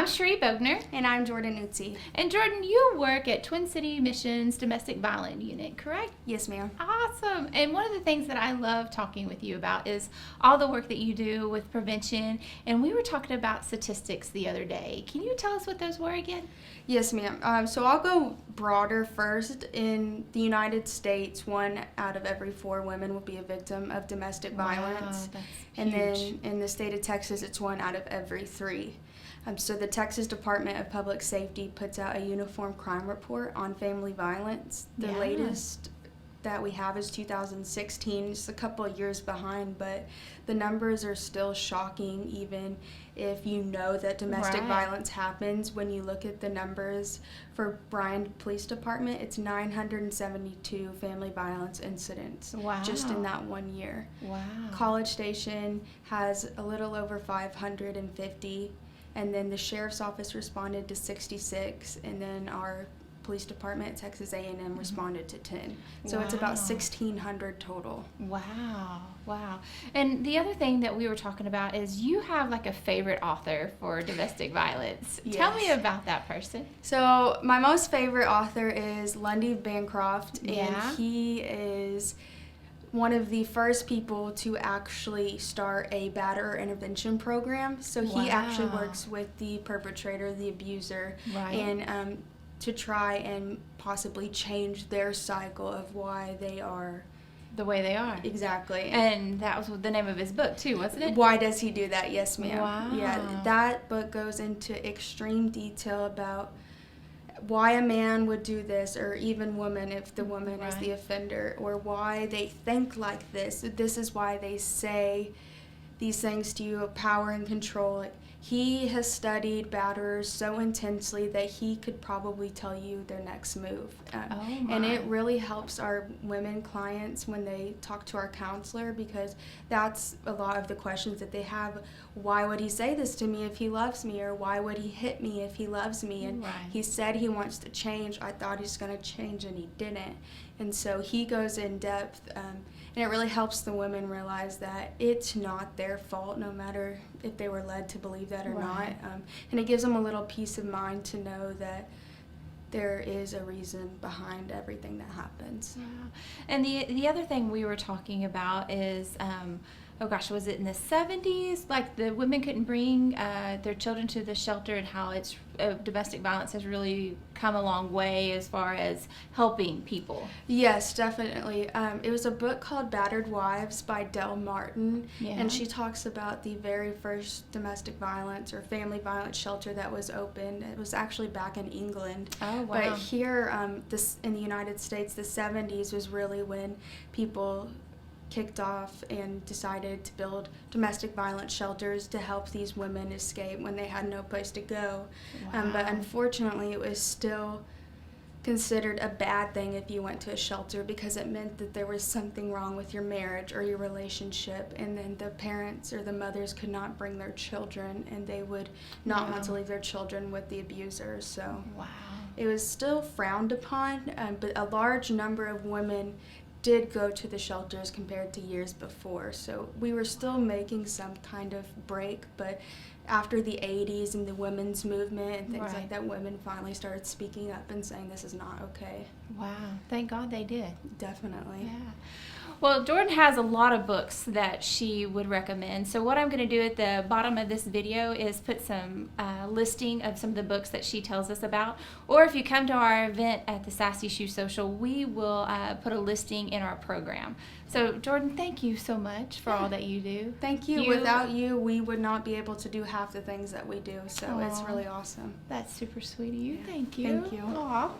Cherie Bogner. And I'm Jordan Utzi. And Jordan, you work at Twin City Missions Domestic Violence Unit, correct? Yes, ma'am. Awesome. And one of the things that I love talking with you about is all the work that you do with prevention. And we were talking about statistics the other day. Can you tell us what those were again? Yes, ma'am. So I'll go broader first. In the United States, 1 out of every 4 women will be a victim of domestic violence. That's and huge. then in the state of Texas, it's 1 out of every 3. So the Texas Department of Public Safety puts out a uniform crime report on family violence. The latest that we have is 2016, just a couple of years behind, but the numbers are still shocking even if you know that domestic violence happens. When you look at the numbers for Bryan Police Department, it's 972 family violence incidents just in that 1 year. Wow. College Station has a little over 550, and then the Sheriff's Office responded to 66, and then our police department, Texas A&M, responded to 10. So it's about 1,600 total. Wow. And the other thing that we were talking about is you have like a favorite author for domestic violence. Yes. Tell me about that person. So my most favorite author is Lundy Bancroft, and Yeah. he is one of the first people to actually start a batterer intervention program. So he actually works with the perpetrator, the abuser, and to try and possibly change their cycle of why they are the way they are. Exactly. And that was the name of his book too, wasn't it? Why Does He Do That? Yes, ma'am. Wow. Yeah, that book goes into extreme detail about why a man would do this, or even woman if the woman is the offender, or why they think like this. This is why they say these things to you of power and control. He has studied batterers so intensely that he could probably tell you their next move. And it really helps our women clients when they talk to our counselor, because that's a lot of the questions that they have. Why would he say this to me if he loves me? Or why would he hit me if he loves me? And he said he wants to change. I thought he's going to change, and he didn't. And so he goes in depth, and it really helps the women realize that it's not their fault, no matter if they were led to believe that or not. And it gives them a little peace of mind to know that there is a reason behind everything that happens. And the other thing we were talking about is, was it in the 70s? Like the women couldn't bring their children to the shelter, and how domestic violence has really come a long way as far as helping people. Yes, definitely. It was a book called Battered Wives by Del Martin, and she talks about the very first domestic violence or family violence shelter that was opened. It was actually back in England. Oh, wow. But here in the United States, the 70s was really when people kicked off and decided to build domestic violence shelters to help these women escape when they had no place to go. But unfortunately, it was still considered a bad thing if you went to a shelter, because it meant that there was something wrong with your marriage or your relationship, and then the parents or the mothers could not bring their children, and they would not want to leave their children with the abuser. So it was still frowned upon, but a large number of women did go to the shelters compared to years before. So we were still making some kind of break, but after the 80s and the women's movement and things like that, women finally started speaking up and saying this is not okay. Wow, thank God they did. Definitely. Yeah. Well, Jordan has a lot of books that she would recommend. So what I'm going to do at the bottom of this video is put some listing of some of the books that she tells us about. Or if you come to our event at the Sassy Shoe Social, we will put a listing in our program. So Jordan, thank you so much for all that you do. Thank you. Without you, we would not be able to do half the things that we do. So it's really awesome. That's super sweet of you. Thank you. Thank you. Aw.